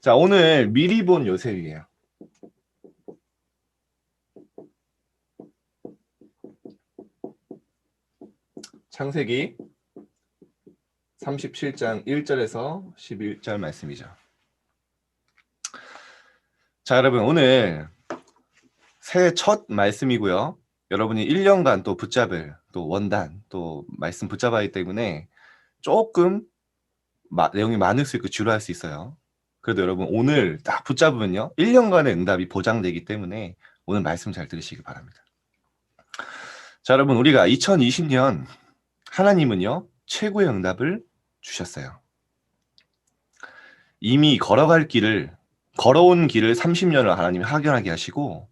자, 오늘 미리 본 요셉이에요. 창세기 37장 1절에서 11절 말씀이죠. 자, 여러분 오늘 새해 첫 말씀이고요. 여러분이 1년간 또 붙잡을 또 원단 또 말씀 붙잡아야 하기 때문에 조금 내용이 많을 수 있고 지루할 수 있어요. 그래도 여러분 오늘 딱 붙잡으면요 1년간의 응답이 보장되기 때문에 오늘 말씀 잘 들으시기 바랍니다. 자, 여러분 우리가 2020년 하나님은요 최고의 응답을 주셨어요. 이미 걸어온 길을 30년을 하나님이 확인하게 하시고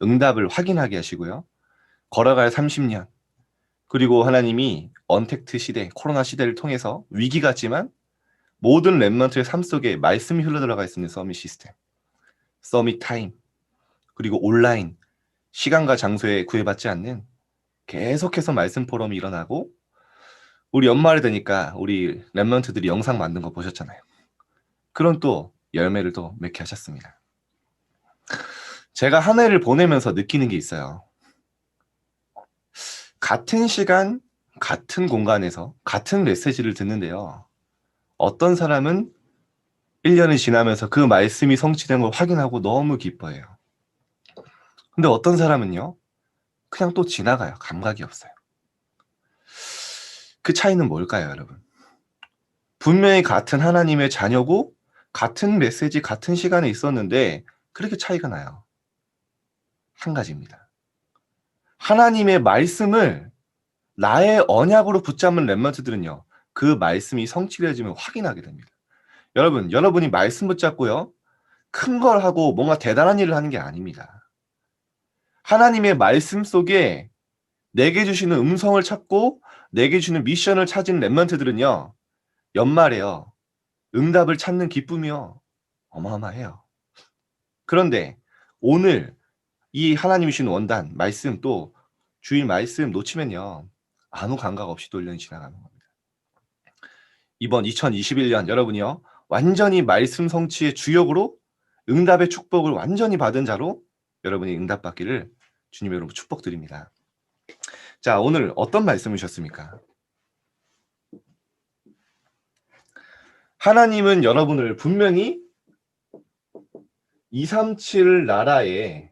응답을 확인하게 하시고요. 걸어갈 30년 그리고 하나님이 언택트 시대, 코로나 시대를 통해서 위기 같지만 모든 렘넌트의 삶 속에 말씀이 흘러들어가 있는 서밋 시스템, 서밋 타임, 그리고 온라인, 시간과 장소에 구애받지 않는 계속해서 말씀 포럼이 일어나고 우리 연말이 되니까 우리 렘넌트들이 영상 만든 거 보셨잖아요. 그런 또 열매를 또 맺게 하셨습니다. 제가 한 해를 보내면서 느끼는 게 있어요. 같은 시간, 같은 공간에서 같은 메시지를 듣는데요. 어떤 사람은 1년이 지나면서 그 말씀이 성취된 걸 확인하고 너무 기뻐해요. 근데 어떤 사람은요. 그냥 또 지나가요. 감각이 없어요. 그 차이는 뭘까요, 여러분? 분명히 같은 하나님의 자녀고 같은 메시지, 같은 시간에 있었는데 그렇게 차이가 나요. 한 가지입니다. 하나님의 말씀을 나의 언약으로 붙잡는 렘넌트들은요. 그 말씀이 성취되어지면 확인하게 됩니다. 여러분이 말씀 붙잡고요. 큰 걸 하고 뭔가 대단한 일을 하는 게 아닙니다. 하나님의 말씀 속에 내게 주시는 음성을 찾고 내게 주는 미션을 찾은 렘넌트들은요. 연말에요. 응답을 찾는 기쁨이요. 어마어마해요. 그런데 오늘 이 하나님이 주신 원단, 말씀 또 주일 말씀 놓치면요. 아무 감각 없이 또 1년이 지나가는 겁니다. 이번 2021년 여러분이요. 완전히 말씀 성취의 주역으로 응답의 축복을 완전히 받은 자로 여러분이 응답받기를 주님의 이름으로 축복드립니다. 자, 오늘 어떤 말씀이셨습니까? 하나님은 여러분을 분명히 237 나라의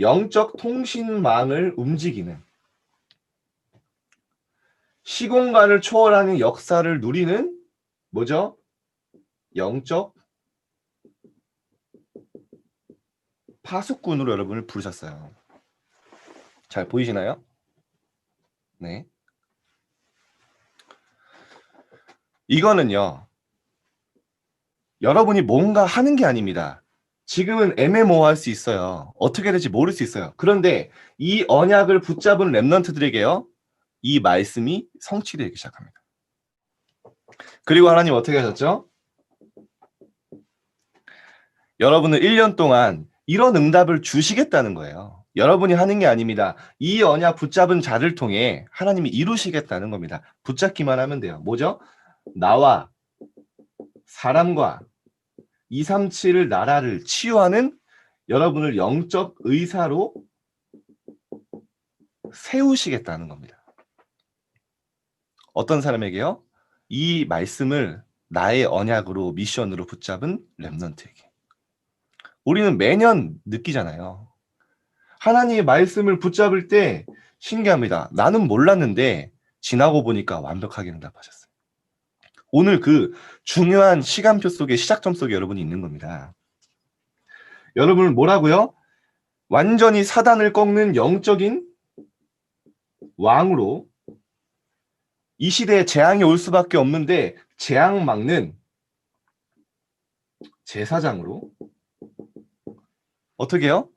영적 통신망을 움직이는 시공간을 초월하는 역사를 누리는 뭐죠? 영적 파수꾼으로 여러분을 부르셨어요. 잘 보이시나요? 네. 이거는요. 여러분이 뭔가 하는 게 아닙니다. 지금은 애매모호할 수 있어요. 어떻게 될지 모를 수 있어요. 그런데 이 언약을 붙잡은 렘넌트들에게요. 이 말씀이 성취되기 시작합니다. 그리고 하나님 어떻게 하셨죠? 여러분은 1년 동안 이런 응답을 주시겠다는 거예요. 여러분이 하는 게 아닙니다. 이 언약 붙잡은 자를 통해 하나님이 이루시겠다는 겁니다. 붙잡기만 하면 돼요. 뭐죠? 나와 사람과 237 나라를 치유하는 여러분을 영적 의사로 세우시겠다는 겁니다. 어떤 사람에게요? 이 말씀을 나의 언약으로 미션으로 붙잡은 렘넌트에게. 우리는 매년 느끼잖아요. 하나님의 말씀을 붙잡을 때 신기합니다. 나는 몰랐는데 지나고 보니까 완벽하게 응답하셨어요. 오늘 그 중요한 시간표 속에 시작점 속에 여러분이 있는 겁니다. 여러분은 뭐라고요? 완전히 사단을 꺾는 영적인 왕으로 이 시대에 재앙이 올 수밖에 없는데 재앙 막는 제사장으로 어떻게 해요?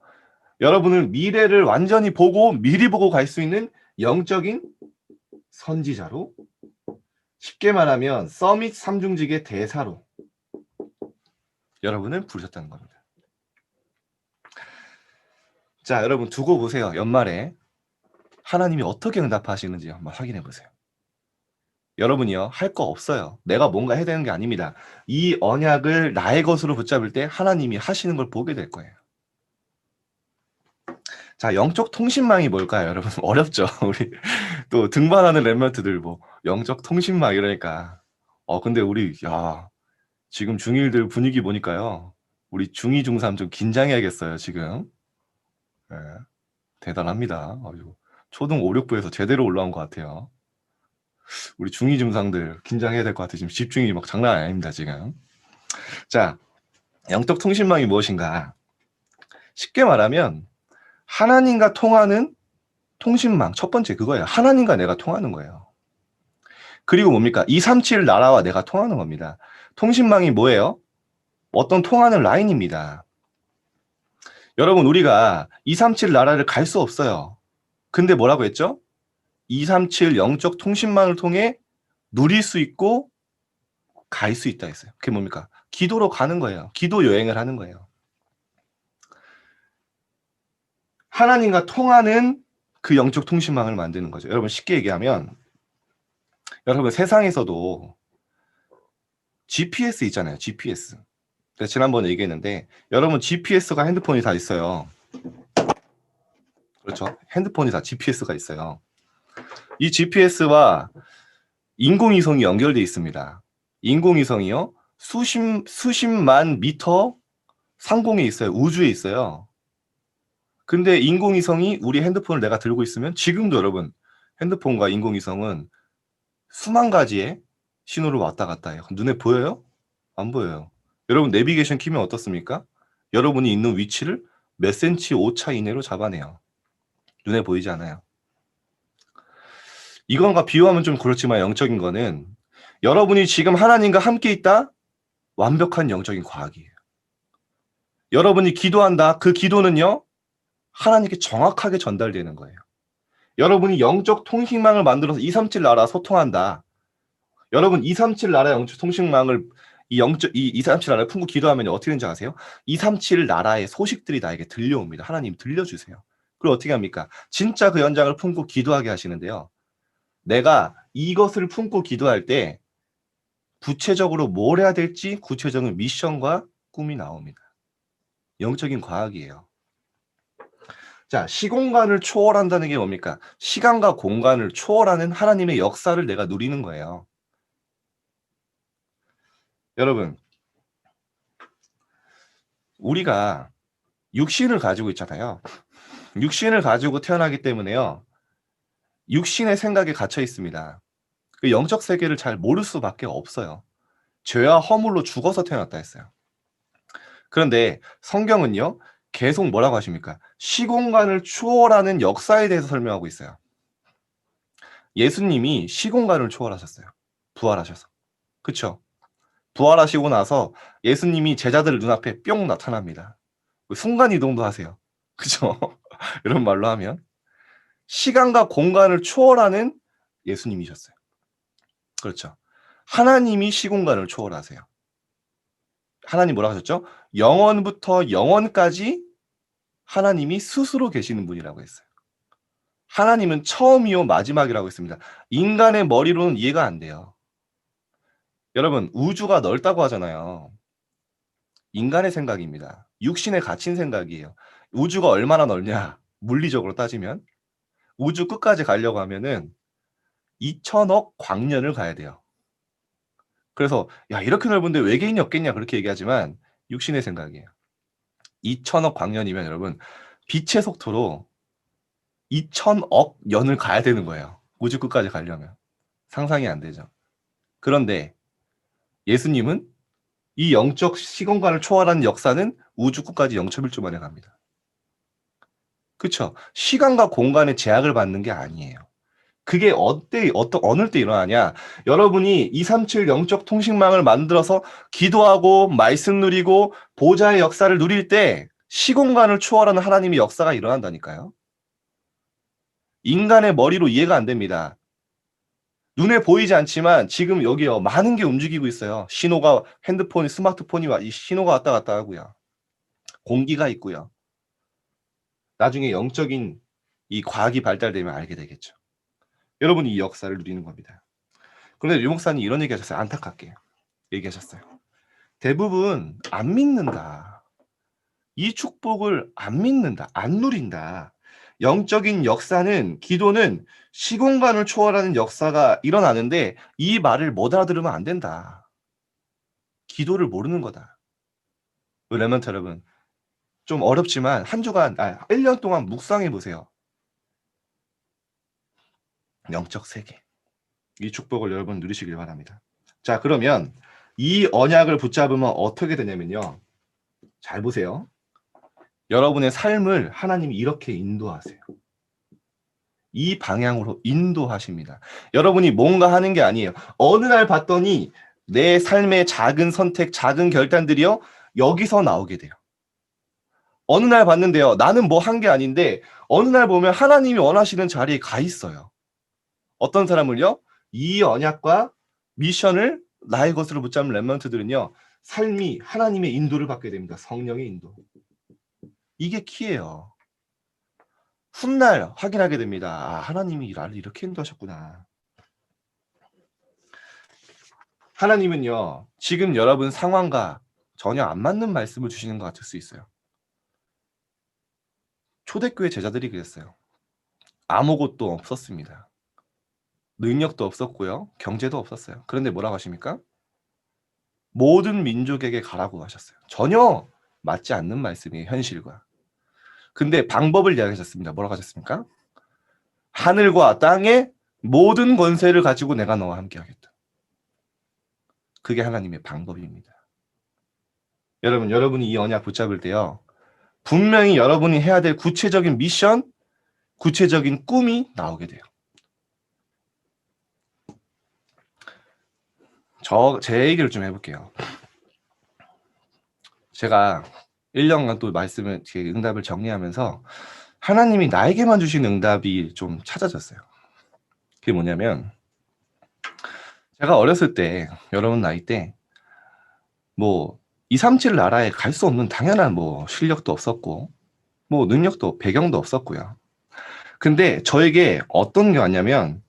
여러분을 미래를 완전히 보고 미리 보고 갈 수 있는 영적인 선지자로 쉽게 말하면 서밋 삼중직의 대사로 여러분을 부르셨다는 겁니다. 자, 여러분 두고 보세요. 연말에 하나님이 어떻게 응답하시는지 한번 확인해 보세요. 여러분이요, 할 거 없어요. 내가 뭔가 해야 되는 게 아닙니다. 이 언약을 나의 것으로 붙잡을 때 하나님이 하시는 걸 보게 될 거예요. 자, 영적 통신망이 뭘까요, 여러분? 어렵죠? 우리 또 등반하는 랩런트들 뭐 영적 통신망 이러니까. 근데 우리 지금 중1들 분위기 보니까요. 우리 중2, 중3 좀 긴장해야겠어요, 지금. 네, 대단합니다. 초등 5, 6부에서 제대로 올라온 것 같아요. 우리 중2, 중3들 긴장해야 될 것 같아요. 지금 집중이 막 장난 아닙니다, 지금. 자, 영적 통신망이 무엇인가? 쉽게 말하면 하나님과 통하는 통신망, 첫 번째 그거예요. 하나님과 내가 통하는 거예요. 그리고 뭡니까? 237 나라와 내가 통하는 겁니다. 통신망이 뭐예요? 어떤 통하는 라인입니다. 여러분, 우리가 237 나라를 갈 수 없어요. 근데 뭐라고 했죠? 237 영적 통신망을 통해 누릴 수 있고 갈 수 있다 했어요. 그게 뭡니까? 기도로 가는 거예요. 기도 여행을 하는 거예요. 하나님과 통하는 그 영적 통신망을 만드는 거죠. 여러분, 쉽게 얘기하면 여러분, 세상에서도 GPS 있잖아요. GPS. 제가 지난번에 얘기했는데 여러분, GPS가 핸드폰이 다 있어요. 그렇죠? 핸드폰이 다 GPS가 있어요. 이 GPS와 인공위성이 연결되어 있습니다. 인공위성이요, 수십만 미터 상공에 있어요. 우주에 있어요. 근데 인공위성이 우리 핸드폰을 내가 들고 있으면 지금도 여러분, 핸드폰과 인공위성은 수만 가지의 신호를 왔다 갔다 해요. 눈에 보여요? 안 보여요. 여러분, 내비게이션 키면 어떻습니까? 여러분이 있는 위치를 몇 센치 오차 이내로 잡아내요. 눈에 보이지 않아요. 이건과 비유하면 좀 그렇지만 영적인 거는 여러분이 지금 하나님과 함께 있다? 완벽한 영적인 과학이에요. 여러분이 기도한다? 그 기도는요, 하나님께 정확하게 전달되는 거예요. 여러분이 영적 통신망을 만들어서 237 나라 소통한다. 여러분, 237 나라 영적 통신망을 이 237 나라를 품고 기도하면 어떻게 되는지 아세요? 237 나라의 소식들이 나에게 들려옵니다. 하나님 들려주세요. 그리고 어떻게 합니까? 진짜 그 연장을 품고 기도하게 하시는데요. 내가 이것을 품고 기도할 때 구체적으로 뭘 해야 될지 구체적인 미션과 꿈이 나옵니다. 영적인 과학이에요. 자, 시공간을 초월한다는 게 뭡니까? 시간과 공간을 초월하는 하나님의 역사를 내가 누리는 거예요. 여러분, 우리가 육신을 가지고 있잖아요. 육신을 가지고 태어나기 때문에요, 육신의 생각에 갇혀 있습니다. 그 영적 세계를 잘 모를 수밖에 없어요. 죄와 허물로 죽어서 태어났다 했어요. 그런데 성경은요, 계속 뭐라고 하십니까? 시공간을 초월하는 역사에 대해서 설명하고 있어요. 예수님이 시공간을 초월하셨어요. 부활하셔서. 그쵸? 부활하시고 나서 예수님이 제자들 눈앞에 뿅 나타납니다. 순간이동도 하세요. 그쵸? 이런 말로 하면 시간과 공간을 초월하는 예수님이셨어요. 그렇죠? 하나님이 시공간을 초월하세요. 하나님 뭐라고 하셨죠? 영원부터 영원까지 하나님이 스스로 계시는 분이라고 했어요. 하나님은 처음이요 마지막이라고 했습니다. 인간의 머리로는 이해가 안 돼요. 여러분, 우주가 넓다고 하잖아요. 인간의 생각입니다. 육신에 갇힌 생각이에요. 우주가 얼마나 넓냐? 물리적으로 따지면 우주 끝까지 가려고 하면은 2천억 광년을 가야 돼요. 그래서 야, 이렇게 넓은데 외계인이 없겠냐 그렇게 얘기하지만 육신의 생각이에요. 2천억 광년이면 여러분, 빛의 속도로 2천억 년을 가야 되는 거예요. 우주 끝까지 가려면. 상상이 안 되죠. 그런데 예수님은 이 영적 시공간을 초월하는 역사는 우주 끝까지 0.1초 만에 갑니다. 그쵸? 시간과 공간의 제약을 받는 게 아니에요. 그게 어느 때 일어나냐? 여러분이 237 영적 통신망을 만들어서 기도하고 말씀 누리고 보좌의 역사를 누릴 때 시공간을 초월하는 하나님의 역사가 일어난다니까요. 인간의 머리로 이해가 안 됩니다. 눈에 보이지 않지만 지금 여기요, 많은 게 움직이고 있어요. 신호가, 핸드폰이, 스마트폰이 이 신호가 왔다 갔다 하고요. 공기가 있고요. 나중에 영적인 이 과학이 발달되면 알게 되겠죠. 여러분이 이 역사를 누리는 겁니다. 그런데 유 목사님 이런 얘기하셨어요. 안타깝게 얘기하셨어요. 대부분 안 믿는다. 이 축복을 안 믿는다. 안 누린다. 영적인 역사는, 기도는 시공간을 초월하는 역사가 일어나는데 이 말을 못 알아들으면 안 된다. 기도를 모르는 거다. 레몬트 여러분, 좀 어렵지만 한 주간, 1년 동안 묵상해 보세요. 영적 세계. 이 축복을 여러분 누리시길 바랍니다. 자, 그러면 이 언약을 붙잡으면 어떻게 되냐면요. 잘 보세요. 여러분의 삶을 하나님이 이렇게 인도하세요. 이 방향으로 인도하십니다. 여러분이 뭔가 하는 게 아니에요. 어느 날 봤더니 내 삶의 작은 선택, 작은 결단들이요, 여기서 나오게 돼요. 어느 날 봤는데요, 나는 뭐 한 게 아닌데 어느 날 보면 하나님이 원하시는 자리에 가 있어요. 어떤 사람을요? 이 언약과 미션을 나의 것으로 붙잡는 렘넌트들은요, 삶이 하나님의 인도를 받게 됩니다. 성령의 인도. 이게 키예요. 훗날 확인하게 됩니다. 아, 하나님이 나를 이렇게 인도하셨구나. 하나님은요, 지금 여러분 상황과 전혀 안 맞는 말씀을 주시는 것 같을 수 있어요. 초대교회 제자들이 그랬어요. 아무것도 없었습니다. 능력도 없었고요. 경제도 없었어요. 그런데 뭐라고 하십니까? 모든 민족에게 가라고 하셨어요. 전혀 맞지 않는 말씀이에요. 현실과. 근데 방법을 이야기하셨습니다. 뭐라고 하셨습니까? 하늘과 땅의 모든 권세를 가지고 내가 너와 함께 하겠다. 그게 하나님의 방법입니다. 여러분, 여러분이 이 언약 붙잡을 때요, 분명히 여러분이 해야 될 구체적인 미션, 구체적인 꿈이 나오게 돼요. 제 얘기를 좀 해볼게요. 제가 1년간 또 말씀을, 응답을 정리하면서 하나님이 나에게만 주신 응답이 좀 찾아졌어요. 그게 뭐냐면, 제가 어렸을 때, 여러분 나이 때, 뭐, 237 나라에 갈 수 없는 당연한 뭐 실력도 없었고, 뭐 능력도, 배경도 없었고요. 근데 저에게 어떤 게 왔냐면,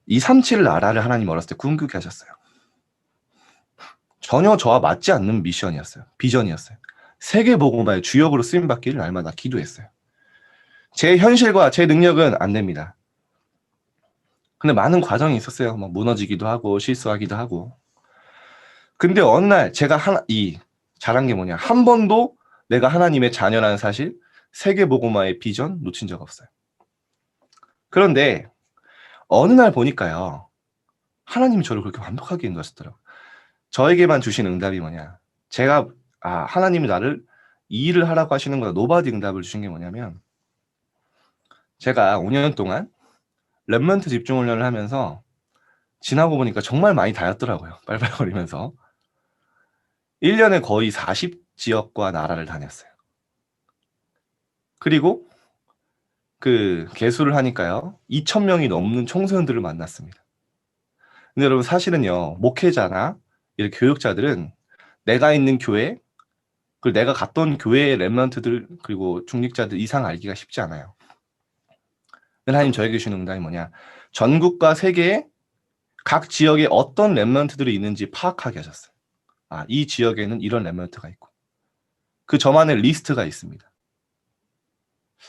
237 나라를 하나님 어렸을 때 꿈꾸게 하셨어요. 전혀 저와 맞지 않는 미션이었어요. 비전이었어요. 세계복음화의 주역으로 쓰임받기를 날마다 기도했어요. 제 현실과 제 능력은 안 됩니다. 근데 많은 과정이 있었어요. 막 무너지기도 하고 실수하기도 하고. 근데 어느 날 제가 잘한 게 뭐냐. 한 번도 내가 하나님의 자녀라는 사실, 세계복음화의 비전 놓친 적 없어요. 그런데 어느 날 보니까요, 하나님이 저를 그렇게 완벽하게 인도하셨더라고요. 저에게만 주신 응답이 뭐냐. 제가, 하나님이 나를 이 일을 하라고 하시는 거다. 노바디 응답을 주신 게 뭐냐면, 제가 5년 동안 렘넌트 집중 훈련을 하면서 지나고 보니까 정말 많이 다녔더라고요. 빨빨거리면서. 1년에 거의 40지역과 나라를 다녔어요. 그리고 그 개수를 하니까요, 2,000명이 넘는 청소년들을 만났습니다. 근데 여러분, 사실은요, 목회자나 이렇게 교육자들은 내가 있는 교회, 그리고 내가 갔던 교회의 렘넌트들, 그리고 중직자들 이상 알기가 쉽지 않아요. 하나님 저에게 주신 응답이 뭐냐. 전국과 세계의 각 지역에 어떤 렘넌트들이 있는지 파악하게 하셨어요. 이 지역에는 이런 렘넌트가 있고, 그 저만의 리스트가 있습니다.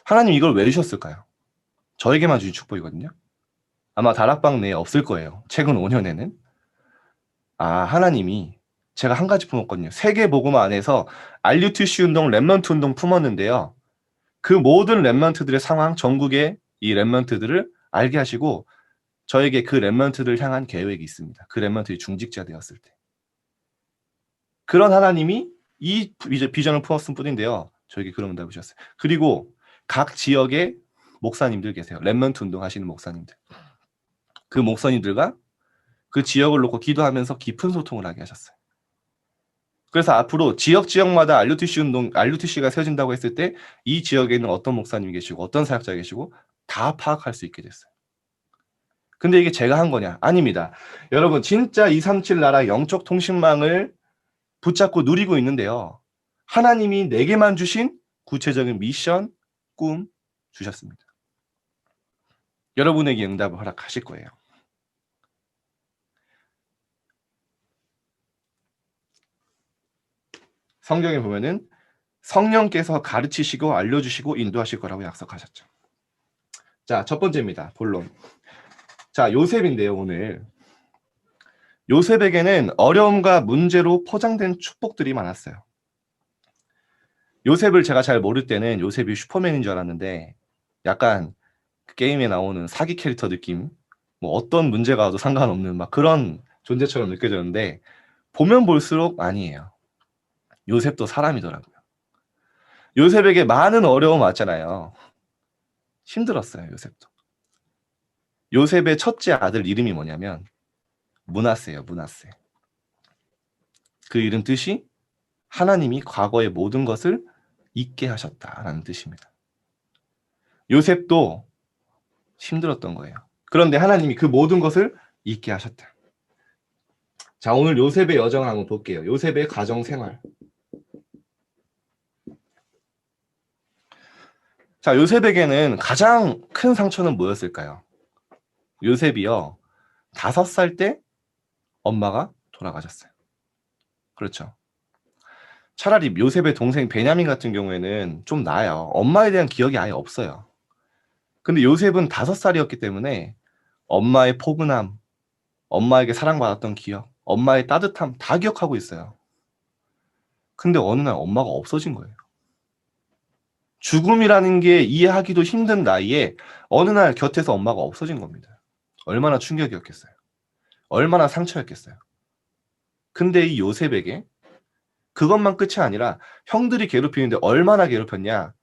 하나님 이걸 왜 주셨을까요? 저에게만 주신 축복이거든요. 아마 다락방 내에 없을 거예요. 최근 5년에는. 하나님이, 제가 한 가지 품었거든요. 세계 복음 안에서 RUTC 운동, 렘넌트 운동 품었는데요. 그 모든 렘넌트들의 상황, 전국의 이 렘넌트들을 알게 하시고 저에게 그 렘넌트들을 향한 계획이 있습니다. 그 렘넌트들이 중직자 되었을 때. 그런 하나님이 이 비전을 품었을 뿐인데요. 저에게 그런 응답을 주셨어요. 그리고 각 지역에 목사님들 계세요. 렘넌트 운동하시는 목사님들. 그 목사님들과 그 지역을 놓고 기도하면서 깊은 소통을 하게 하셨어요. 그래서 앞으로 지역마다 RUTC 운동, RUTC가 세워진다고 했을 때 이 지역에 있는 어떤 목사님이 계시고 어떤 사역자가 계시고 다 파악할 수 있게 됐어요. 근데 이게 제가 한 거냐? 아닙니다. 여러분, 진짜 237 나라 영적 통신망을 붙잡고 누리고 있는데요. 하나님이 내게만 주신 구체적인 미션, 꿈 주셨습니다. 여러분에게 응답을 허락하실 거예요. 성경에 보면은 성령께서 가르치시고 알려주시고 인도하실 거라고 약속하셨죠. 자, 첫 번째입니다. 본론. 자, 요셉인데요, 오늘. 요셉에게는 어려움과 문제로 포장된 축복들이 많았어요. 요셉을 제가 잘 모를 때는 요셉이 슈퍼맨인 줄 알았는데 약간 그 게임에 나오는 사기 캐릭터 느낌, 뭐 어떤 문제가 와도 상관없는 막 그런 존재처럼 느껴졌는데 보면 볼수록 아니에요. 요셉도 사람이더라고요. 요셉에게 많은 어려움 왔잖아요. 힘들었어요, 요셉도. 요셉의 첫째 아들 이름이 뭐냐면 므낫세예요, 므낫세. 그 이름 뜻이 하나님이 과거의 모든 것을 잊게 하셨다라는 뜻입니다. 요셉도 힘들었던 거예요. 그런데 하나님이 그 모든 것을 잊게 하셨다. 자, 오늘 요셉의 여정을 한번 볼게요. 요셉의 가정 생활. 자, 요셉에게는 가장 큰 상처는 뭐였을까요? 요셉이요, 5살 때 엄마가 돌아가셨어요. 그렇죠. 차라리 요셉의 동생 베냐민 같은 경우에는 좀 나아요. 엄마에 대한 기억이 아예 없어요. 근데 요셉은 5살이었기 때문에 엄마의 포근함, 엄마에게 사랑받았던 기억, 엄마의 따뜻함 다 기억하고 있어요. 근데 어느 날 엄마가 없어진 거예요. 죽음이라는 게 이해하기도 힘든 나이에 어느 날 곁에서 엄마가 없어진 겁니다. 얼마나 충격이었겠어요. 얼마나 상처였겠어요. 근데 이 요셉에게 그것만 끝이 아니라 형들이 괴롭히는데 얼마나 괴롭혔냐?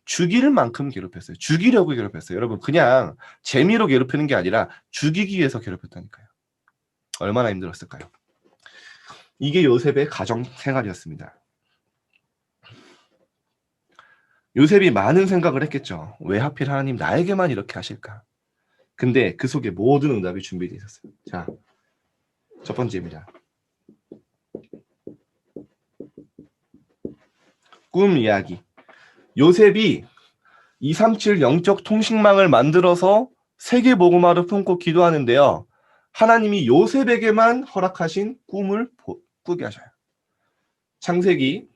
죽일 만큼 괴롭혔어요. 죽이려고 괴롭혔어요. 여러분, 그냥 재미로 괴롭히는 게 아니라 죽이기 위해서 괴롭혔다니까요. 얼마나 힘들었을까요? 이게 요셉의 가정 생활이었습니다. 요셉이 많은 생각을 했겠죠. 왜 하필 하나님 나에게만 이렇게 하실까? 근데 그 속에 모든 응답이 준비되어 있었어요. 자, 첫 번째입니다. 꿈 이야기. 요셉이 237 영적 통신망을 만들어서 세계 복음화를 품고 기도하는데요. 하나님이 요셉에게만 허락하신 꿈을 꾸게 하셔요. 창세기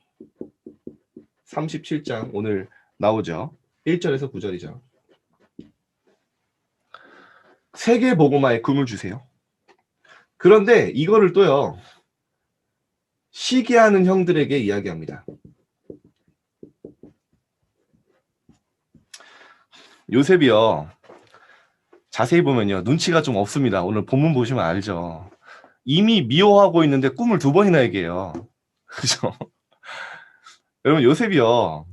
37장 오늘 나오죠. 1절에서 9절이죠. 세계 복음화의 꿈을 주세요. 그런데 이거를 또요, 시기하는 형들에게 이야기합니다. 요셉이요, 자세히 보면요, 눈치가 좀 없습니다. 오늘 본문 보시면 알죠. 이미 미워하고 있는데 꿈을 2번이나 얘기해요. 그죠? 여러분, 요셉이요,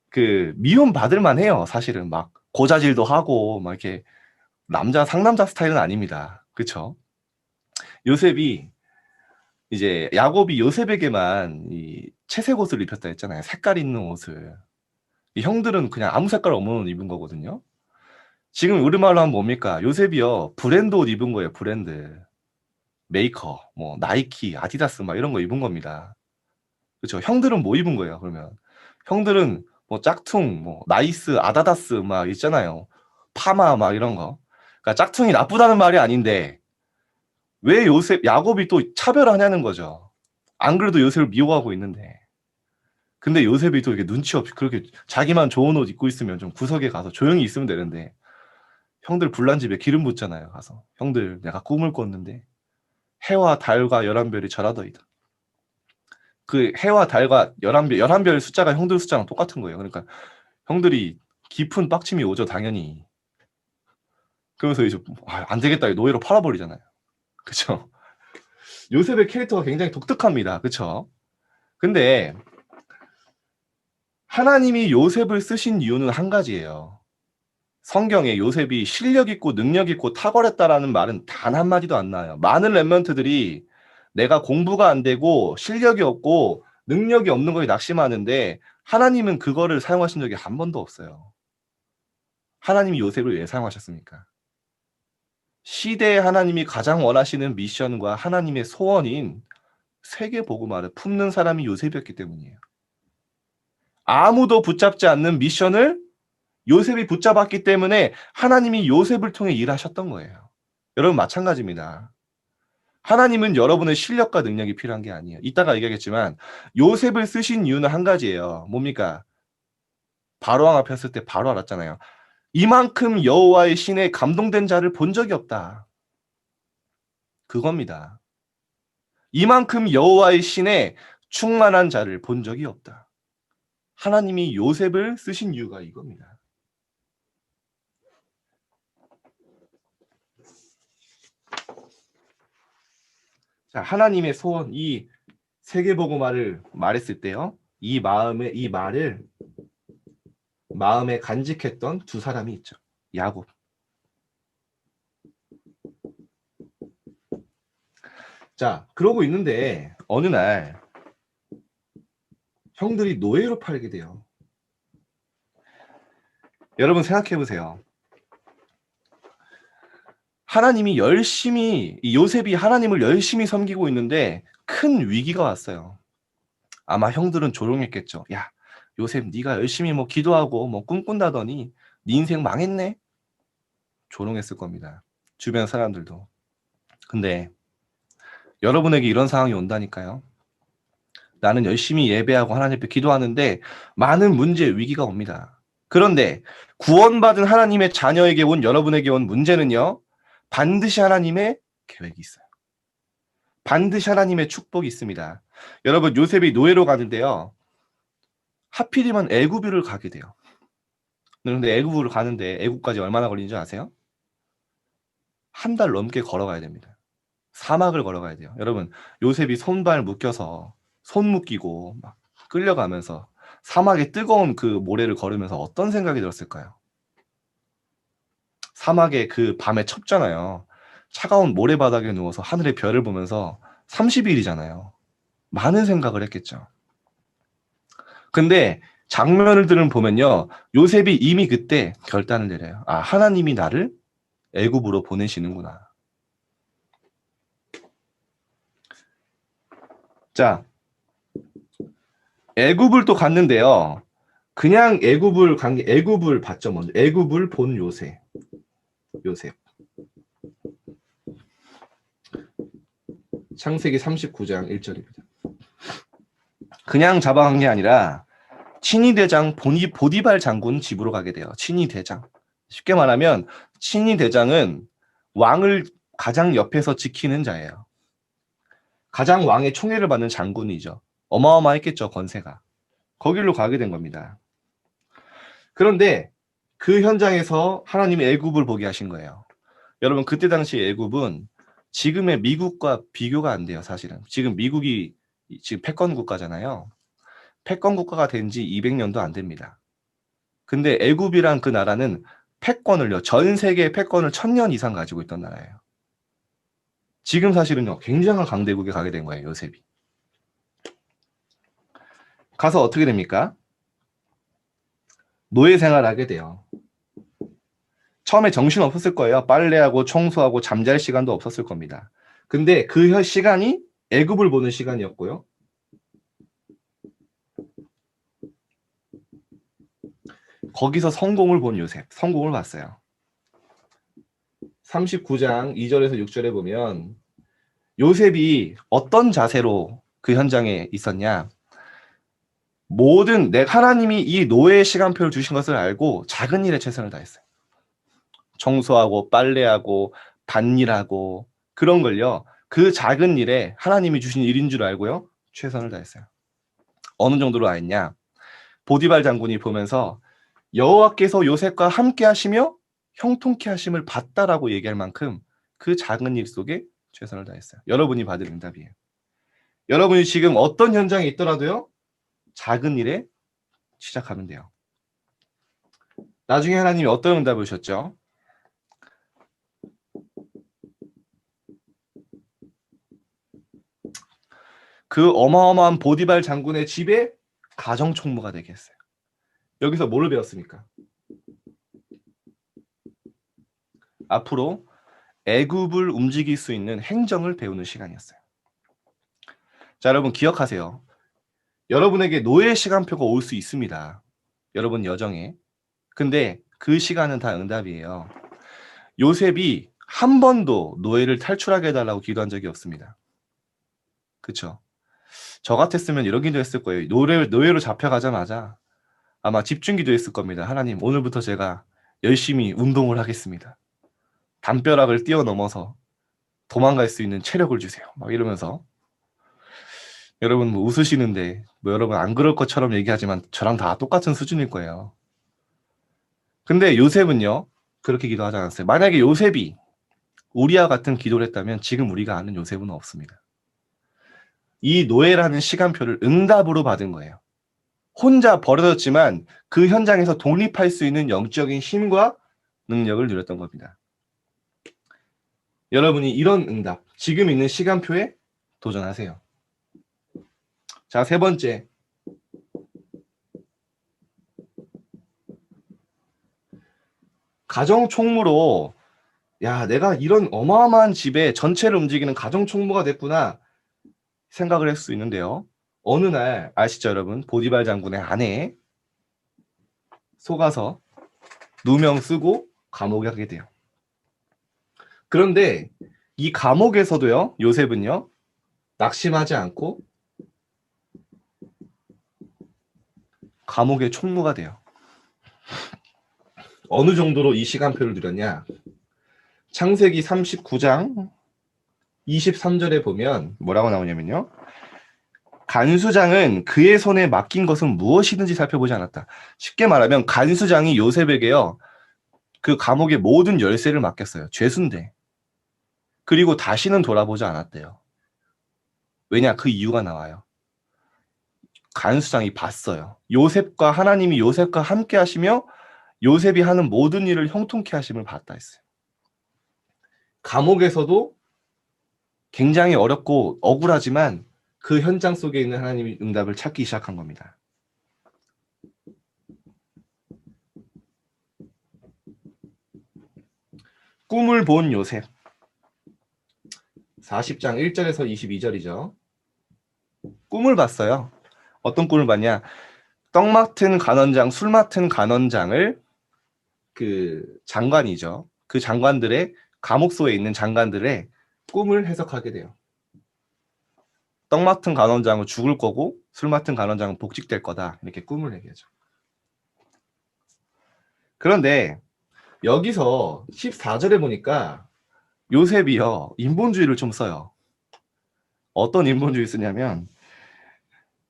그 미움 받을 만해요. 사실은 막 고자질도 하고 막 이렇게 상남자 스타일은 아닙니다. 그렇죠? 요셉이 이제 야곱이 요셉에게만 이 채색 옷을 입혔다 했잖아요. 색깔 있는 옷을. 이 형들은 그냥 아무 색깔 없는 옷 입은 거거든요. 지금 우리말로 하면 뭡니까? 요셉이요, 브랜드 옷 입은 거예요. 브랜드. 메이커, 뭐 나이키, 아디다스 막 이런 거 입은 겁니다. 그렇죠? 형들은 뭐 입은 거예요, 그러면? 형들은 뭐 짝퉁, 뭐 나이스, 아다다스 막 있잖아요. 파마 막 이런 거. 그러니까 짝퉁이 나쁘다는 말이 아닌데 왜 야곱이 또 차별하냐는 거죠. 안 그래도 요셉을 미워하고 있는데. 근데 요셉이 또 이렇게 눈치 없이 그렇게 자기만 좋은 옷 입고 있으면 좀 구석에 가서 조용히 있으면 되는데 형들 불난 집에 기름 붓잖아요. 가서 형들 내가 꿈을 꿨는데 해와 달과 11별이 절하더이다. 그 해와 달과 11별 숫자가 형들 숫자랑 똑같은 거예요. 그러니까 형들이 깊은 빡침이 오죠, 당연히. 그러면서 이제 안 되겠다, 노예로 팔아버리잖아요. 그쵸? 요셉의 캐릭터가 굉장히 독특합니다. 그쵸? 근데 하나님이 요셉을 쓰신 이유는 한 가지예요. 성경에 요셉이 실력 있고 능력 있고 탁월했다라는 말은 단 한마디도 안 나와요. 많은 랩런트들이 내가 공부가 안 되고 실력이 없고 능력이 없는 거에 낙심하는데 하나님은 그거를 사용하신 적이 한 번도 없어요. 하나님이 요셉을 왜 사용하셨습니까? 시대에 하나님이 가장 원하시는 미션과 하나님의 소원인 세계 복음화를 품는 사람이 요셉이었기 때문이에요. 아무도 붙잡지 않는 미션을 요셉이 붙잡았기 때문에 하나님이 요셉을 통해 일하셨던 거예요. 여러분, 마찬가지입니다. 하나님은 여러분의 실력과 능력이 필요한 게 아니에요. 이따가 얘기하겠지만 요셉을 쓰신 이유는 한 가지예요. 뭡니까? 바로왕 앞에 섰을 때 바로 알았잖아요. 이만큼 여호와의 신에 감동된 자를 본 적이 없다. 그겁니다. 이만큼 여호와의 신에 충만한 자를 본 적이 없다. 하나님이 요셉을 쓰신 이유가 이겁니다. 자, 하나님의 소원, 이 세계복음화를 말했을 때요. 이 말을 마음에 간직했던 두 사람이 있죠. 야곱. 자, 그러고 있는데 어느 날 형들이 노예로 팔게 돼요. 여러분 생각해 보세요. 하나님이 열심히, 요셉이 하나님을 열심히 섬기고 있는데 큰 위기가 왔어요. 아마 형들은 조롱했겠죠. 야, 요셉 네가 열심히 뭐 기도하고 뭐 꿈꾼다더니 네 인생 망했네. 조롱했을 겁니다. 주변 사람들도. 근데 여러분에게 이런 상황이 온다니까요. 나는 열심히 예배하고 하나님 앞에 기도하는데 많은 문제, 위기가 옵니다. 그런데 구원받은 하나님의 자녀에게 온 여러분에게 온 문제는요. 반드시 하나님의 계획이 있어요. 반드시 하나님의 축복이 있습니다. 여러분 요셉이 노예로 가는데요. 하필이면 애굽을 가게 돼요. 그런데 애굽으로 가는데 애굽까지 얼마나 걸리는 줄 아세요? 한 달 넘게 걸어가야 됩니다. 사막을 걸어가야 돼요. 여러분 요셉이 손발 묶여서 손 묶이고 막 끌려가면서 사막의 뜨거운 그 모래를 걸으면서 어떤 생각이 들었을까요? 사막에 그 밤에 첩잖아요. 차가운 모래바닥에 누워서 하늘의 별을 보면서 30일이잖아요. 많은 생각을 했겠죠. 근데 장면들을 보면요. 요셉이 이미 그때 결단을 내려요. 아, 하나님이 나를 애굽으로 보내시는구나. 자, 애굽을 또 갔는데요. 그냥 애굽을 간 게 애굽을 봤죠. 먼저 애굽을 본 요셉. 창세기 39장 1절입니다. 그냥 잡아간 게 아니라 친위 대장 보디발 장군 집으로 가게 돼요. 친위 대장. 쉽게 말하면 친위 대장은 왕을 가장 옆에서 지키는 자예요. 가장 왕의 총애를 받는 장군이죠. 어마어마했겠죠, 권세가. 거길로 가게 된 겁니다. 그런데 그 현장에서 하나님이 애굽을 보게 하신 거예요. 여러분 그때 당시 애굽은 지금의 미국과 비교가 안 돼요, 사실은. 지금 미국이 지금 패권 국가잖아요. 패권 국가가 된 지 200년도 안 됩니다. 근데 애굽이란 그 나라는 패권을요, 전 세계의 패권을 1000년 이상 가지고 있던 나라예요. 지금 사실은요, 굉장한 강대국에 가게 된 거예요, 요셉이. 가서 어떻게 됩니까? 노예 생활을 하게 돼요. 처음에 정신 없었을 거예요. 빨래하고 청소하고 잠잘 시간도 없었을 겁니다. 근데 그 시간이 애굽을 보는 시간이었고요. 거기서 성공을 본 요셉, 성공을 봤어요. 39장 2절에서 6절에 보면 요셉이 어떤 자세로 그 현장에 있었냐. 모든 하나님이 이 노예의 시간표를 주신 것을 알고 작은 일에 최선을 다했어요. 청소하고 빨래하고 밭일하고 그런 걸요. 그 작은 일에 하나님이 주신 일인 줄 알고요. 최선을 다했어요. 어느 정도로 아했냐. 보디발 장군이 보면서 여호와께서 요셉과 함께 하시며 형통케 하심을 봤다라고 얘기할 만큼 그 작은 일 속에 최선을 다했어요. 여러분이 받을 응답이에요. 여러분이 지금 어떤 현장에 있더라도요. 작은 일에 시작하면 돼요. 나중에 하나님이 어떤 응답을 주셨죠? 그 어마어마한 보디발 장군의 집에 가정총무가 되게 했어요. 여기서 뭘 배웠습니까? 앞으로 애굽을 움직일 수 있는 행정을 배우는 시간이었어요. 자, 여러분 기억하세요. 여러분에게 노예 시간표가 올 수 있습니다. 여러분 여정에. 근데 그 시간은 다 응답이에요. 요셉이 한 번도 노예를 탈출하게 해달라고 기도한 적이 없습니다. 그쵸? 저 같았으면 이런 기도했을 거예요. 노예로 잡혀가자마자 아마 집중기도 했을 겁니다. 하나님, 오늘부터 제가 열심히 운동을 하겠습니다. 담벼락을 뛰어넘어서 도망갈 수 있는 체력을 주세요. 막 이러면서. 여러분 뭐 웃으시는데 뭐 여러분 안 그럴 것처럼 얘기하지만 저랑 다 똑같은 수준일 거예요. 근데 요셉은요, 그렇게 기도하지 않았어요. 만약에 요셉이 우리와 같은 기도를 했다면 지금 우리가 아는 요셉은 없습니다. 이 노예라는 시간표를 응답으로 받은 거예요. 혼자 버려졌지만 그 현장에서 독립할 수 있는 영적인 힘과 능력을 누렸던 겁니다. 여러분이 이런 응답, 지금 있는 시간표에 도전하세요. 자, 세 번째. 가정 총무로, 야, 내가 이런 어마어마한 집에 전체를 움직이는 가정 총무가 됐구나 생각을 할 수 있는데요. 어느 날 아시죠, 여러분? 보디발 장군의 아내에 속아서 누명 쓰고 감옥에 가게 돼요. 그런데 이 감옥에서도요, 요셉은요, 낙심하지 않고 감옥의 총무가 돼요. 어느 정도로 이 시간표를 누렸냐? 창세기 39장 23절에 보면 뭐라고 나오냐면요. 간수장은 그의 손에 맡긴 것은 무엇이든지 살펴보지 않았다. 쉽게 말하면 간수장이 요셉에게요, 그 감옥의 모든 열쇠를 맡겼어요. 죄수인데. 그리고 다시는 돌아보지 않았대요. 왜냐? 그 이유가 나와요. 간수장이 봤어요. 하나님이 요셉과 함께 하시며 요셉이 하는 모든 일을 형통케 하심을 봤다 했어요. 감옥에서도 굉장히 어렵고 억울하지만 그 현장 속에 있는 하나님의 응답을 찾기 시작한 겁니다. 꿈을 본 요셉. 40장 1절에서 22절이죠. 꿈을 봤어요. 어떤 꿈을 봤냐? 떡 맡은 간원장, 술 맡은 간원장을, 그 장관이죠. 그 장관들의, 감옥소에 있는 장관들의 꿈을 해석하게 돼요. 떡 맡은 간원장은 죽을 거고 술 맡은 간원장은 복직될 거다. 이렇게 꿈을 얘기하죠. 그런데 여기서 14절에 보니까 요셉이요, 인본주의를 좀 써요. 어떤 인본주의 쓰냐면,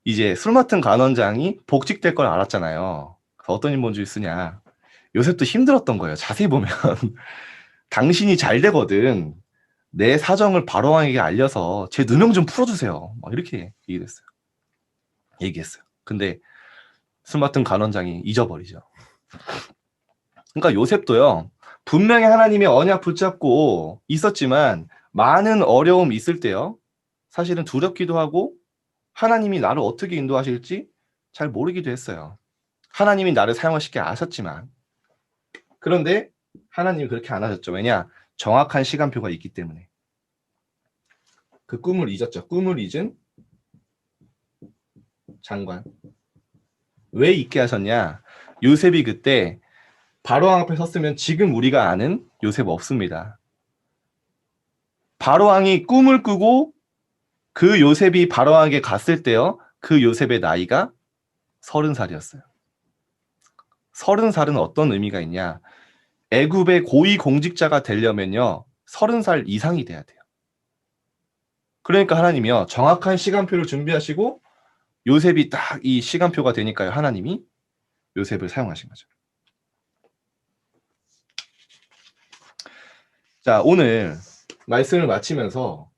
이제 술 맡은 간원장이 복직될 걸 알았잖아요. 그래서 어떤 인본주의 쓰냐. 요셉도 힘들었던 거예요. 자세히 보면 당신이 잘 되거든. 내 사정을 바로왕에게 알려서 제 누명 좀 풀어주세요. 막 이렇게 얘기했어요. 근데 술 맡은 간원장이 잊어버리죠. 그러니까 요셉도요, 분명히 하나님의 언약 붙잡고 있었지만 많은 어려움이 있을 때요, 사실은 두렵기도 하고 하나님이 나를 어떻게 인도하실지 잘 모르기도 했어요. 하나님이 나를 사용하시게 아셨지만, 그런데 하나님이 그렇게 안 하셨죠. 왜냐? 정확한 시간표가 있기 때문에. 그 꿈을 잊었죠. 꿈을 잊은 장관. 왜 잊게 하셨냐? 요셉이 그때 바로왕 앞에 섰으면 지금 우리가 아는 요셉 없습니다. 바로왕이 꿈을 꾸고 그 요셉이 바로왕에게 갔을 때요, 그 요셉의 나이가 30살이었어요. 30살은 어떤 의미가 있냐? 애굽의 고위 공직자가 되려면요, 30살 이상이 돼야 돼요. 그러니까 하나님이요, 정확한 시간표를 준비하시고 요셉이 딱 이 시간표가 되니까요, 하나님이 요셉을 사용하신 거죠. 자, 오늘 말씀을 마치면서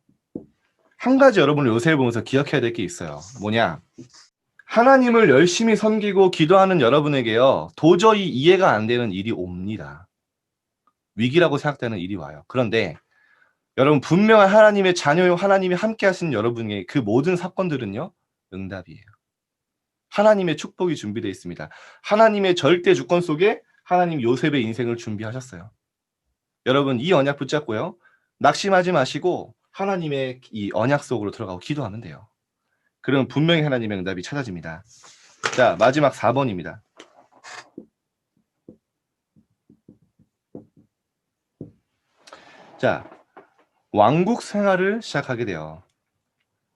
한 가지 여러분을 요셉을 보면서 기억해야 될 게 있어요. 뭐냐? 하나님을 열심히 섬기고 기도하는 여러분에게요, 도저히 이해가 안 되는 일이 옵니다. 위기라고 생각되는 일이 와요. 그런데 여러분, 분명한 하나님의 자녀요, 하나님이 함께 하시는 여러분의 그 모든 사건들은요, 응답이에요. 하나님의 축복이 준비되어 있습니다. 하나님의 절대 주권 속에 하나님 요셉의 인생을 준비하셨어요. 여러분, 이 언약 붙잡고요, 낙심하지 마시고 하나님의 이 언약 속으로 들어가고 기도하면 돼요. 그러면 분명히 하나님의 응답이 찾아집니다. 자, 마지막 4번입니다. 자, 왕국 생활을 시작하게 돼요.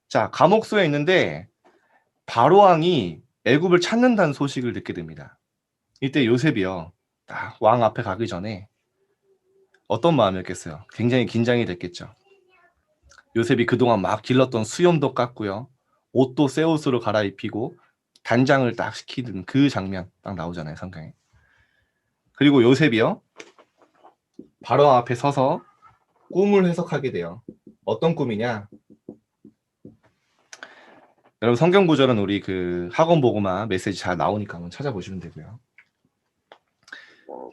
자, 감옥소에 있는데 바로왕이 애굽을 찾는다는 소식을 듣게 됩니다. 이때 요셉이요, 딱 왕 앞에 가기 전에 어떤 마음이었겠어요? 굉장히 긴장이 됐겠죠. 요셉이 그동안 막 길렀던 수염도 깎고요, 옷도 새 옷으로 갈아입히고 단장을 딱 시키는 그 장면 딱 나오잖아요, 성경에. 그리고 요셉이요, 바로왕 앞에 서서 꿈을 해석하게 돼요. 어떤 꿈이냐? 여러분, 성경 구절은 우리 그 학원 보고만 메시지 잘 나오니까 한번 찾아보시면 되고요.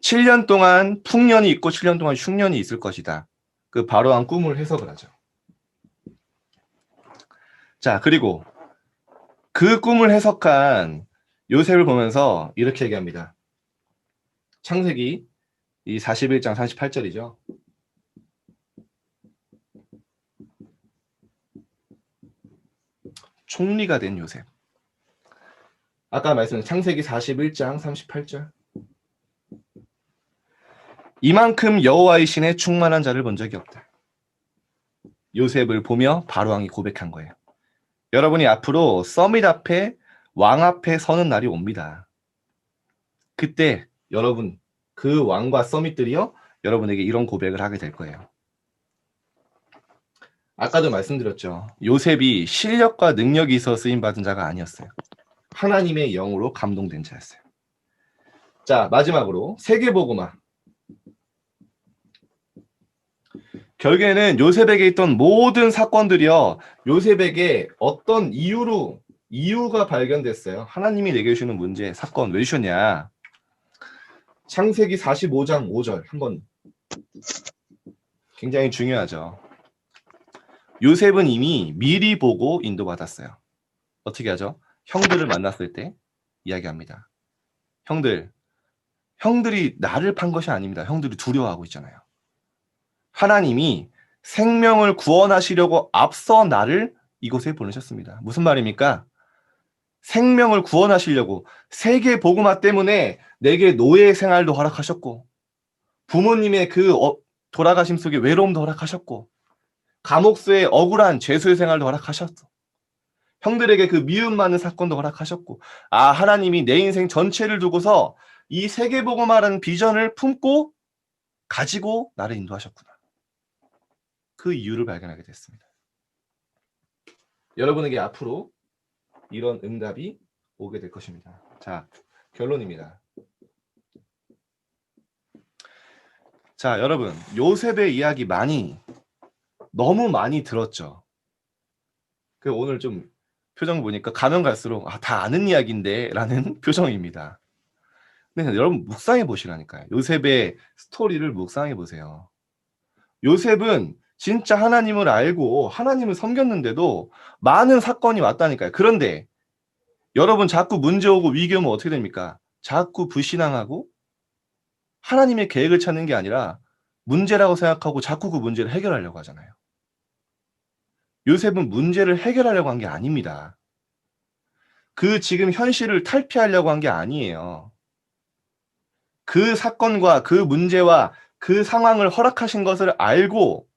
7년 동안 풍년이 있고 7년 동안 흉년이 있을 것이다. 그 바로한 꿈을 해석을 하죠. 자, 그리고 그 꿈을 해석한 요셉을 보면서 이렇게 얘기합니다. 창세기 이 41장 38절이죠. 총리가 된 요셉. 아까 말씀드린 창세기 41장 38절. 이만큼 여호와의 신에 충만한 자를 본 적이 없다. 요셉을 보며 바로왕이 고백한 거예요. 여러분이 앞으로 서밋 앞에, 왕 앞에 서는 날이 옵니다. 그때 여러분, 그 왕과 서밋들이요, 여러분에게 이런 고백을 하게 될 거예요. 아까도 말씀드렸죠. 요셉이 실력과 능력이 있어 쓰임받은 자가 아니었어요. 하나님의 영으로 감동된 자였어요. 자, 마지막으로 세계복음화. 결국에는 요셉에게 있던 모든 사건들이요, 요셉에게 어떤 이유가 발견됐어요. 하나님이 내게 주시는 문제, 사건 왜 주셨냐? 창세기 45장 5절 한번, 굉장히 중요하죠. 요셉은 이미 미리 보고 인도받았어요. 어떻게 하죠? 형들을 만났을 때 이야기합니다. 형들이 나를 판 것이 아닙니다. 형들이 두려워하고 있잖아요. 하나님이 생명을 구원하시려고 앞서 나를 이곳에 보내셨습니다. 무슨 말입니까? 생명을 구원하시려고 세계 복음화 때문에 내게 노예 생활도 허락하셨고, 부모님의 그 돌아가심 속에 외로움도 허락하셨고, 감옥수의 억울한 죄수의 생활도 허락하셨어. 형들에게 그 미움 많은 사건도 허락하셨고, 아, 하나님이 내 인생 전체를 두고서 이 세계복음화라는 비전을 품고 가지고 나를 인도하셨구나. 그 이유를 발견하게 됐습니다. 여러분에게 앞으로 이런 응답이 오게 될 것입니다. 자, 결론입니다. 자, 여러분, 요셉의 이야기 너무 많이 들었죠. 그 오늘 좀 표정 보니까 가면 갈수록 다 아는 이야기인데 라는 표정입니다. 근데 여러분 묵상해 보시라니까요. 요셉의 스토리를 묵상해 보세요. 요셉은 진짜 하나님을 알고 하나님을 섬겼는데도 많은 사건이 왔다니까요. 그런데 여러분 자꾸 문제 오고 위기 오면 어떻게 됩니까? 자꾸 불신앙하고 하나님의 계획을 찾는 게 아니라 문제라고 생각하고 자꾸 그 문제를 해결하려고 하잖아요. 요셉은 문제를 해결하려고 한 게 아닙니다. 그 지금 현실을 탈피하려고 한 게 아니에요. 그 사건과 그 문제와 그 상황을 허락하신 것을 알고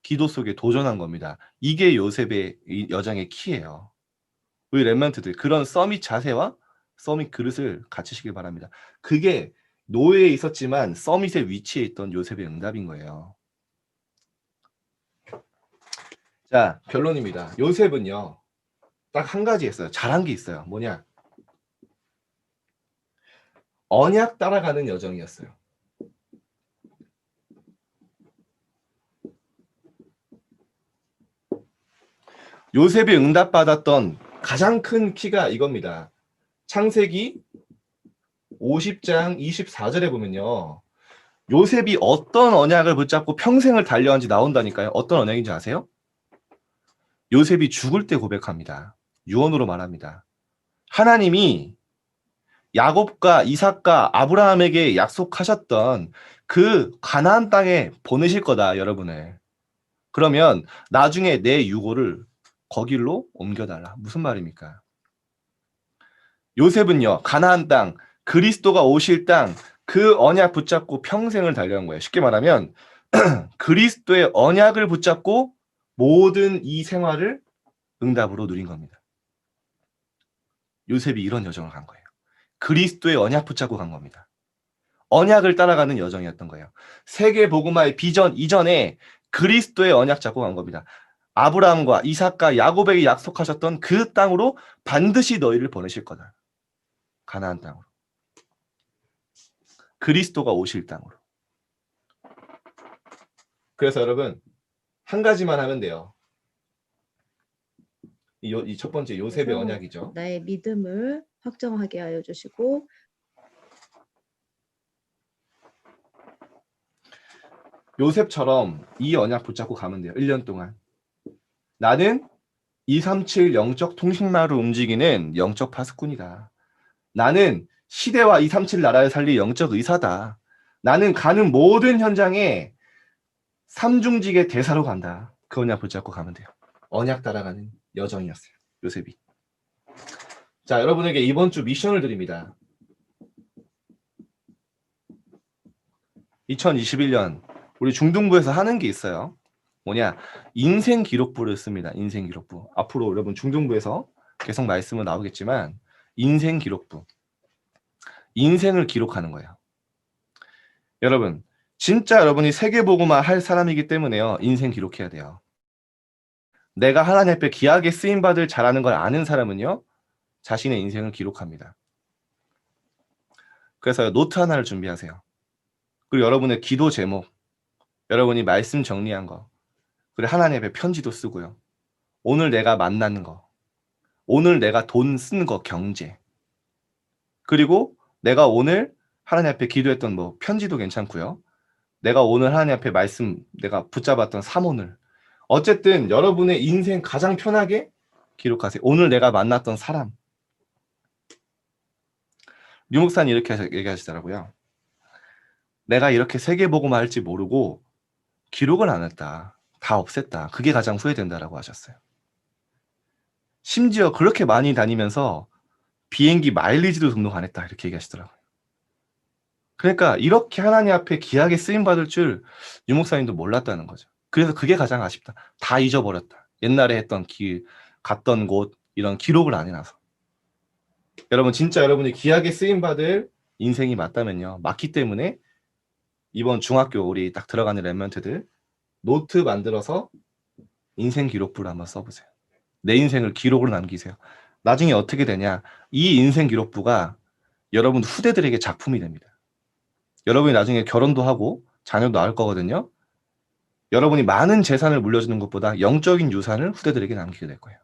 기도 속에 도전한 겁니다. 이게 요셉의 여정의 키예요. 우리 랩런트들 그런 서밋 자세와 서밋 그릇을 갖추시길 바랍니다. 그게 노예에 있었지만 서밋의 위치에 있던 요셉의 응답인 거예요. 자, 결론입니다. 요셉은요, 딱 한 가지 했어요. 잘한 게 있어요. 뭐냐? 언약 따라가는 여정이었어요. 요셉이 응답받았던 가장 큰 키가 이겁니다. 창세기 50장 24절에 보면요, 요셉이 어떤 언약을 붙잡고 평생을 달려한지 나온다니까요. 어떤 언약인지 아세요? 요셉이 죽을 때 고백합니다. 유언으로 말합니다. 하나님이 야곱과 이삭과 아브라함에게 약속하셨던 그 가나안 땅에 보내실 거다, 여러분을. 그러면 나중에 내 유고를 거길로 옮겨달라. 무슨 말입니까? 요셉은요, 가나안 땅, 그리스도가 오실 땅, 그 언약 붙잡고 평생을 달려간 거예요. 쉽게 말하면 그리스도의 언약을 붙잡고 모든 이 생활을 응답으로 누린 겁니다. 요셉이 이런 여정을 간 거예요. 그리스도의 언약 붙잡고 간 겁니다. 언약을 따라가는 여정이었던 거예요. 세계 복음화의 비전 이전에 그리스도의 언약 잡고 간 겁니다. 아브라함과 이삭과 야곱에게 약속하셨던 그 땅으로 반드시 너희를 보내실 거다. 가나안 땅으로. 그리스도가 오실 땅으로. 그래서 여러분 한 가지만 하면 돼요. 이 첫 번째 요셉의 언약이죠. 나의 믿음을 확정하게 하여 주시고 요셉처럼 이 언약 붙잡고 가면 돼요. 1년 동안. 나는 237 영적 통신망으로 움직이는 영적 파수꾼이다. 나는 시대와 237 나라를 살릴 영적 의사다. 나는 가는 모든 현장에 삼중직의 대사로 간다. 그 언약 붙잡고 가면 돼요. 언약 따라가는 여정이었어요. 요셉이. 자, 여러분에게 이번 주 미션을 드립니다. 2021년 우리 중등부에서 하는 게 있어요. 뭐냐? 인생 기록부를 씁니다. 인생 기록부. 앞으로 여러분 중등부에서 계속 말씀은 나오겠지만 인생 기록부. 인생을 기록하는 거예요. 여러분, 진짜 여러분이 세계복음화 할 사람이기 때문에요. 인생 기록해야 돼요. 내가 하나님 앞에 귀하게 쓰임받을 잘하는 걸 아는 사람은요. 자신의 인생을 기록합니다. 그래서 노트 하나를 준비하세요. 그리고 여러분의 기도 제목, 여러분이 말씀 정리한 거, 그리고 하나님 앞에 편지도 쓰고요. 오늘 내가 만나는 거, 오늘 내가 돈 쓴 거, 경제, 그리고 내가 오늘 하나님 앞에 기도했던 뭐 편지도 괜찮고요. 내가 오늘 하나님 앞에 말씀 내가 붙잡았던 사모늘, 어쨌든 여러분의 인생 가장 편하게 기록하세요. 오늘 내가 만났던 사람. 유목사님 이렇게 얘기하시더라고요. 내가 이렇게 세계복음화 할지 모르고 기록을 안 했다. 다 없앴다. 그게 가장 후회된다라고 하셨어요. 심지어 그렇게 많이 다니면서 비행기 마일리지도 등록 안 했다. 이렇게 얘기하시더라고요. 그러니까 이렇게 하나님 앞에 귀하게 쓰임받을 줄 유목사님도 몰랐다는 거죠. 그래서 그게 가장 아쉽다. 다 잊어버렸다. 옛날에 했던 갔던 곳 이런 기록을 안 해놔서. 여러분 진짜 여러분이 귀하게 쓰임받을 인생이 맞다면요. 맞기 때문에 이번 중학교 우리 딱 들어가는 랩런트들 노트 만들어서 인생 기록부를 한번 써보세요. 내 인생을 기록으로 남기세요. 나중에 어떻게 되냐. 이 인생 기록부가 여러분 후대들에게 작품이 됩니다. 여러분이 나중에 결혼도 하고 자녀도 낳을 거거든요. 여러분이 많은 재산을 물려주는 것보다 영적인 유산을 후대들에게 남기게 될 거예요.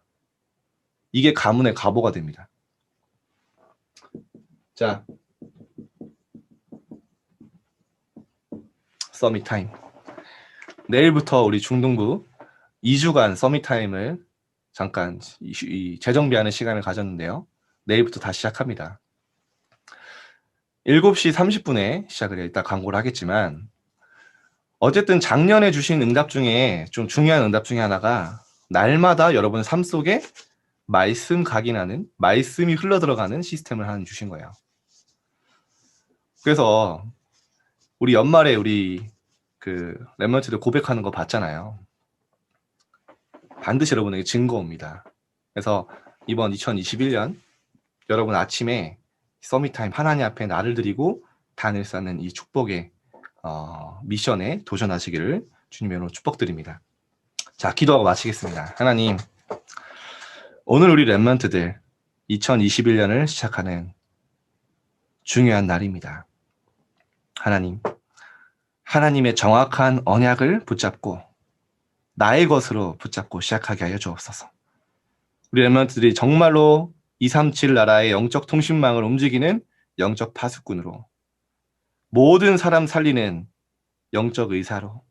이게 가문의 가보가 됩니다. 자, 서밋 타임. 내일부터 우리 중등부 2주간 서밋 타임을 잠깐 재정비하는 시간을 가졌는데요. 내일부터 다시 시작합니다. 7시 30분에 시작을 해. 이따 광고를 하겠지만 어쨌든 작년에 주신 응답 중에 좀 중요한 응답 중에 하나가 날마다 여러분 삶 속에 말씀 각인하는, 말씀이 흘러들어가는 시스템을 하나 주신 거예요. 그래서 우리 연말에 우리 그 랩런트들 고백하는 거 봤잖아요. 반드시 여러분에게 증거옵니다. 그래서 이번 2021년 여러분 아침에 서밋타임 하나님 앞에 나를 드리고 단을 쌓는 이 축복의 미션에 도전하시기를 주님으로 축복드립니다. 자, 기도하고 마치겠습니다. 하나님, 오늘 우리 랩런트들 2021년을 시작하는 중요한 날입니다. 하나님, 하나님의 정확한 언약을 붙잡고 나의 것으로 붙잡고 시작하게 하여 주옵소서. 우리 랩런트들이 정말로 237 나라의 영적 통신망을 움직이는 영적 파수꾼으로 모든 사람 살리는 영적 의사로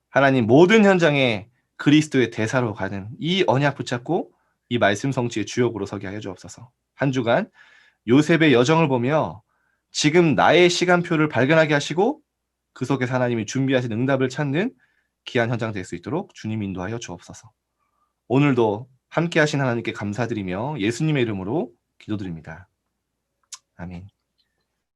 하나님 모든 현장에 그리스도의 대사로 가는 이 언약 붙잡고 이 말씀 성취의 주역으로 서게 하여 주옵소서. 한 주간 요셉의 여정을 보며 지금 나의 시간표를 발견하게 하시고 그 속에서 하나님이 준비하신 응답을 찾는 귀한 현장 될 수 있도록 주님 인도하여 주옵소서. 오늘도 함께 하신 하나님께 감사드리며 예수님의 이름으로 기도드립니다. 아멘.